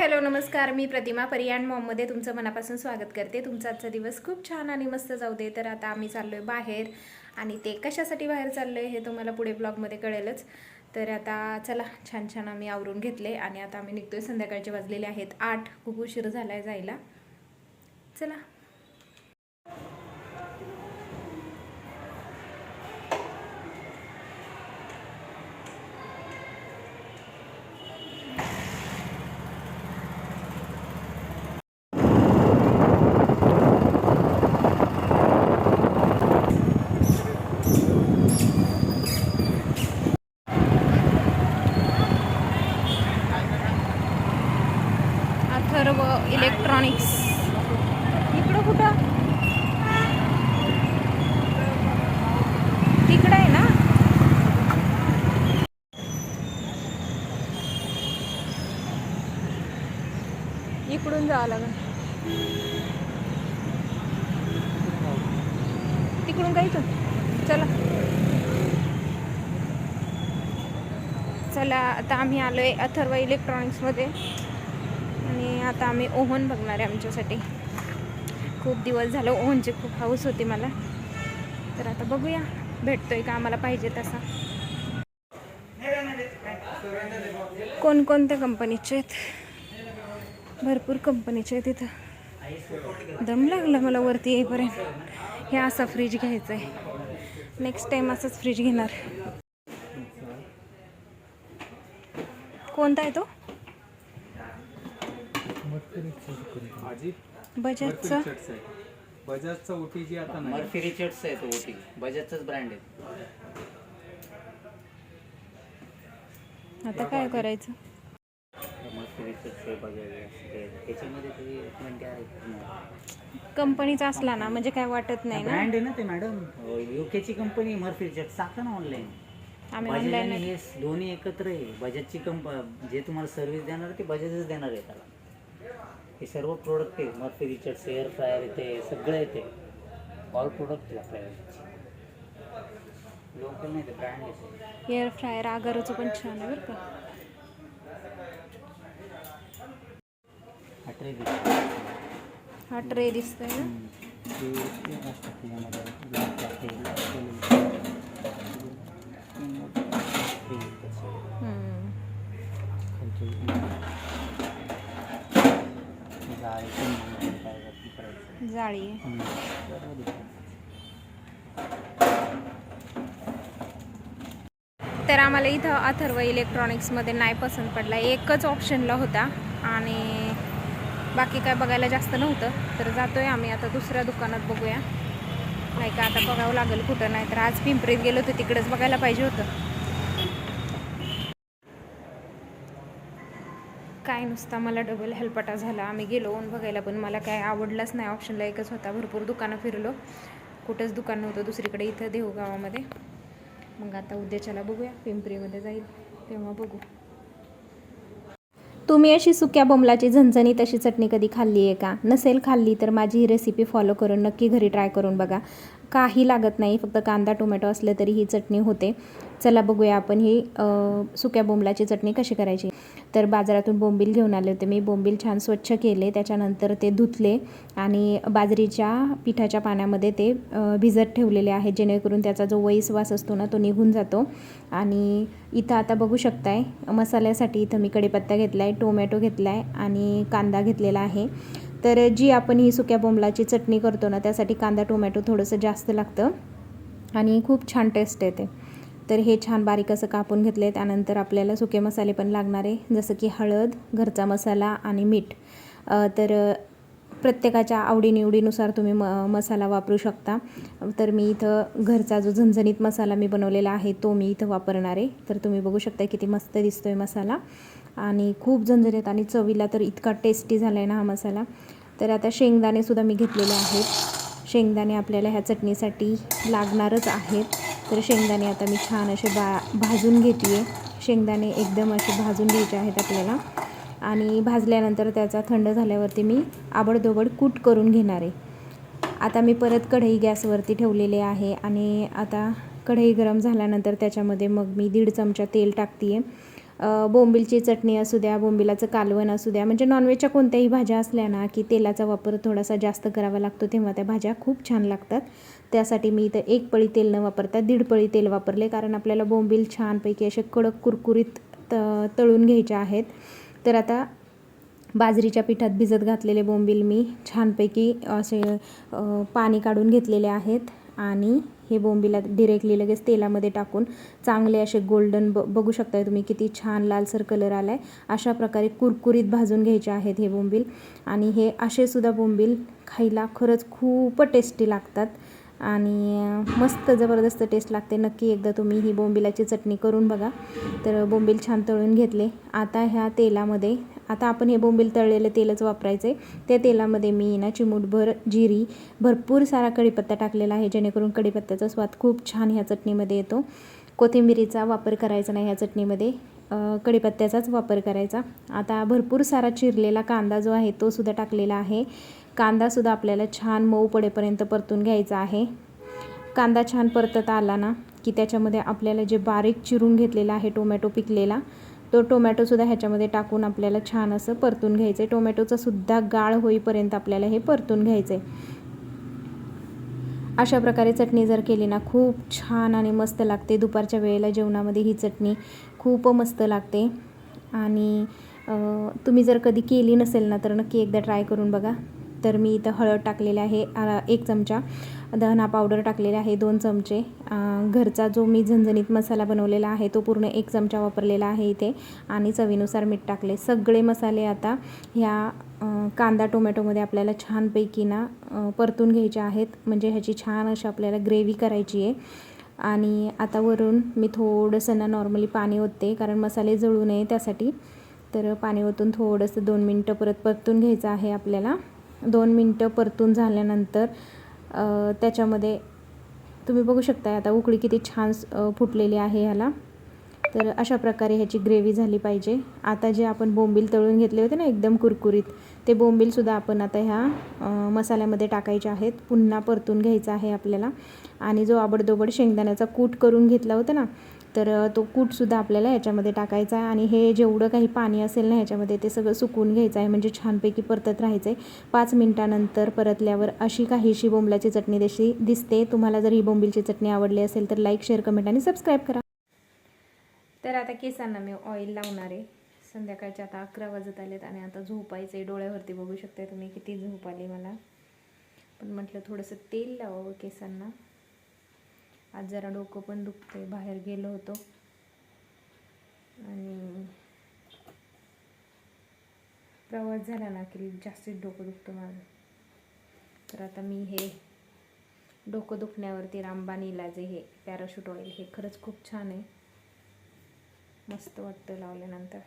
Hello नमस्कार, मी प्रतिमा परियाण मॉममध्ये तुमचं मनापासून स्वागत करते। तुमचा आजचा दिवस खूप छान आणि मस्त जाऊ दे। तर आता आम्ही चाललो आहे बाहेर आणि ते कशासाठी बाहेर चाललो आहे हे तुम्हाला पुढे ब्लॉगमध्ये कळेलच। तर आता चला, छान छान आम्ही आवरून घेतले आणि आता आम्ही निघतोय। संध्याकाळचे वाजलेले आहेत 8, खूप उशीर झाला आहे जायला। चला अथर्व इलेक्ट्रॉनिक्स। इकडं कुठं? तिकडं आहे ना। इकडून जावं लागेल, तिकडून जायचं। चला चला, आता आम्ही आलो आहे अथर्व इलेक्ट्रॉनिक्समध्ये आणि आता आम्ही ओव्हन बघणार आहे आमच्यासाठी। खूप दिवस झालं ओव्हनची खूप हाऊस होती मला, तर आता बघूया भेटतोय का आम्हाला पाहिजे तसा। कोणकोणत्या कंपनीचे आहेत? भरपूर कंपनीचे आहेत इथं। दम लागला मला वरती येईपर्यंत। हे असा फ्रीज घ्यायचा आहे, नेक्स्ट टाइम असंच फ्रीज घेणार। कोणता आहे तो? बजाजचा। बजाजचा ओटीजी आता नाही, मर्फी रिचर्ड्स आहे तो ओटी, बजाजचाच ब्रँड आहे। आता काय करायचं? मर्फी रिचर्ड्स आहे, बजाज आहे, त्याच्यामध्ये तरी म्हणजे आहे कंपनीचा असला ना म्हणजे काय वाटत नाही ना। ब्रँड आहे ना ते मॅडम, यूकेची कंपनी मर्फी रिचर्ड्स। टाका ना ऑनलाईन। आम्ही बजाज ऑनलाईन आणि हे दोन्ही एकत्र आहे। बजाजची जे तुम्हाला सर्व्हिस देणार ते बजाजच देणार आहे त्याला। हे सर्व प्रोडक्ट आहे, मर्फी रिचर्ड्स, एअर फ्रायर येते, सगळं येते, ऑल प्रोडक्ट आहे आपल्याला। लोकल नाही ते ब्रँड आहे। एअर फ्रायर आगाराचं पण छान आहे बरं का। हा ट्रे दिसतोय ना। जाळी आहे। तर आम्हाला इथं अथर्व इलेक्ट्रॉनिक्समध्ये नाही पसंत पडला, एकच ऑप्शनला होता आणि बाकी काय बघायला जास्त नव्हतं। तर जातोय आम्ही आता दुसऱ्या दुकानात, बघूया नाही का आता बघावं लागेल कुठं। नाही तर आज पिंपरीत गेलो होतो तिकडेच बघायला पाहिजे होतं। काय नुसता मला डबल हेलपाटा झाला। आम्ही गेलो ओन बघायला पण मला काय आवडलंच नाही, ऑप्शनला एकच होता। भरपूर दुकानं फिरलो, कुठंच दुकान नव्हतं दुसरीकडे इथं देऊगावामध्ये। मग आता उद्याच्याला बघूया, पिंपरीमध्ये जाईल तेव्हा बघू। तुम्ही अशी सुक्या बोंबलाची झणझणीत अशी चटणी कधी खाल्ली आहे का? नसेल खाल्ली तर माझी ही रेसिपी फॉलो करून नक्की घरी ट्राय करून बघा। काही लागत नाही, फक्त कांदा टोमॅटो असले तरी ही चटणी होते। चला बघूया आपण ही सुक्या बोंबलाची चटणी कशी करायची। तर बाजारातून बोंबील घेऊन आले होते मी। बोंबील छान स्वच्छ केले, त्याच्यानंतर ते धुतले आणि बाजरीच्या पिठाच्या पाण्यामध्ये ते भिजत ठेवलेले आहेत, जेणेकरून त्याचा जो वैसवास असतो ना तो निघून जातो। आणि इथं आता बघू शकताय मसाल्यासाठी इथं मी कढीपत्ता घेतला आहे, टोमॅटो घेतला आहे आणि कांदा घेतलेला आहे। तर जी आपण ही सुक्या बोंबलाची चटणी करतो ना त्यासाठी कांदा टोमॅटो थोडंसं जास्त लागतं आणि खूप छान टेस्ट येते। तर हे छान बारीक असं कापून घेतले। त्यानंतर आपल्याला सुके मसाले पण लागणार आहे, जसं की हळद, घरचा मसाला आणि मीठ। तर प्रत्येकाच्या आवडीनिवडीनुसार तुम्ही मसाला वापरू शकता। तर मी इथं घरचा जो झणझणीत मसाला मी बनवलेला आहे तो मी इथं वापरणार आहे। तर तुम्ही बघू शकता किती मस्त दिसतोय मसाला आणि खूप झणझणीत आणि चवीला तर इतका टेस्टी झाला आहे ना हा मसाला। तर आता शेंगदाणेसुद्धा मी घेतलेले आहेत। शेंगदाणे आपल्याला ह्या चटणीसाठी लागणारच आहेत। तर शेंगदाणे आता मी छान असे भाजून घेते आहे। शेंगदाणे एकदम असे भाजून घ्यायचे आहेत आपल्याला आणि भाजल्यानंतर त्याचा थंड झाल्यावरती मी आबडधोबड कूट करून घेणार आहे। आता मी परत कढई गॅसवरती ठेवलेले आहे आणि आता कढई गरम झाल्यानंतर त्याच्यामध्ये मग मी 1.5 चमचा तेल टाकते आहे। बोंबीलची चटणी असू द्या, बोंबिलाचं कालवण असू द्या, म्हणजे नॉनव्हेजच्या कोणत्याही भाज्या असल्या ना की तेलाचा वापर थोडासा जास्त करावा लागतो, तेव्हा त्या भाज्या खूप छान लागतात. त्यासाठी मी इथं 1 पळी तेल न वापरता 1.5 पळी तेल वापरले, कारण आपल्याला बोंबील छानपैकी असे कडक कुरकुरीत तळून घ्यायचे आहेत. तर आता बाजरीच्या पिठात भिजत घातलेले बोंबील मी छानपैकी असे पाणी काढून घेतलेले आहेत आणि हे बोंबीला डिरेक्टली लगेच तेलामध्ये टाकून चांगले असे गोल्डन बघू शकताय तुम्ही किती छान लालसर कलर आला आहे. अशा प्रकारे कुरकुरीत भाजून घ्यायचे आहेत हे बोंबील. आणि हे असेसुद्धा बोंबील खायला खरंच खूप टेस्टी लागतात आणि मस्त जबरदस्त टेस्ट लागते. नक्की एकदा तुम्ही ही बोंबिलाची चटणी करून बघा. तर बोंबील छान तळून घेतले. आता ह्या तेलामध्ये आता आपण हे बोंबील तळलेलं तेलच वापरायचं आहे. त्या तेलामध्ये मी ना चिमूटभर जिरी, भरपूर सारा कढीपत्ता टाकलेला आहे, जेणेकरून कढीपत्त्याचा स्वाद खूप छान ह्या चटणीमध्ये येतो. कोथिंबिरीचा वापर करायचा नाही ह्या चटणीमध्ये, कढीपत्त्याचाच वापर करायचा. आता भरपूर सारा चिरलेला कांदा जो आहे तो सुद्धा टाकलेला आहे. कांदासुद्धा आपल्याला छान मऊ पडेपर्यंत परतून घ्यायचा आहे. कांदा छान परतत आला ना की त्याच्यामध्ये आपल्याला जे बारीक चिरून घेतलेला आहे टोमॅटो पिकलेला, तो टोमॅटोसुद्धा ह्याच्यामध्ये टाकून आपल्याला छान असं परतून घ्यायचं आहे. टोमॅटोचा सुद्धा गाळ होईपर्यंत आपल्याला हे परतून घ्यायचं आहे. अशा प्रकारे चटणी जर केली ना खूप छान आणि मस्त लागते. दुपारच्या वेळेला जेवणामध्ये ही चटणी खूप मस्त लागते. आणि तुम्ही जर कधी केली नसेल ना तर नक्की एकदा ट्राय करून बघा. तर मी इथं हळद टाकलेले आहे 1 चमचा, धना पावडर टाकलेले आहे 2 चमचे, घरचा जो मी झणझणीत मसाला बनवलेला आहे तो पूर्ण 1 चमचा वापरलेला आहे इथे, आणि चवीनुसार मीठ टाकले. सगळे मसाले आता ह्या कांदा टोमॅटोमध्ये आपल्याला छानपैकी ना परतून घ्यायचे आहेत, म्हणजे ह्याची छान अशी आपल्याला ग्रेव्ही करायची आहे. आणि आता वरून मी थोडंसं ना नॉर्मली पाणी ओतते, कारण मसाले जळू नये त्यासाठी. तर पाणी ओतून थोडंसं 2 मिनटं परत परतून घ्यायचं आहे आपल्याला. 2 मिनटं परतून झाल्यानंतर त्याच्यामध्ये तुम्ही बघू शकता आता उकळी किती छान फुटलेली आहे ह्याला. तर अशा प्रकारे ह्याची ग्रेव्ही झाली पाहिजे. आता जे आपण बोंबील तळून घेतले होते ना एकदम कुरकुरीत, ते बोंबीलसुद्धा आपण आता ह्या मसाल्यामध्ये टाकायचे आहेत. पुन्हा परतून घ्यायचा आहे आपल्याला. आणि जो आबडधोबड शेंगदाण्याचा कूट करून घेतला होता ना, तर तो कूटसुद्धा आपल्याला याच्यामध्ये टाकायचा आहे. आणि हे जेवढं काही पाणी असेल ना ह्याच्यामध्ये ते सगळं सुकून घ्यायचं आहे, म्हणजे छानपैकी परतत राहायचं आहे. 5 मिनटानंतर परतल्यावर अशी काहीशी बोंबलाची चटणी दिसते. तुम्हाला जर ही बोंबीलची चटणी आवडली असेल तर लाईक, शेअर, कमेंट आणि सबस्क्राईब करा. तर आता केसांना मी ऑइल लावणार आहे. संध्याकाळचे आता 11 वाजत आलेत आणि आता झोपायचं आहे. डोळ्यावरती बघू शकता तुम्ही किती झोप आली मला. पण म्हटलं थोडंसं तेल लावावं केसांना. आज जरा डोकं पण दुखतंय, बाहेर गेलो होतो आणि प्रवास झाला ना की जास्तीच डोकं दुखतं माझं. तर आता मी हे डोकं दुखण्यावरती रामबाण इलाज आहे हे पॅराशूट ऑइल. हे खरंच खूप छान आहे, मस्त वाटतं लावल्यानंतर.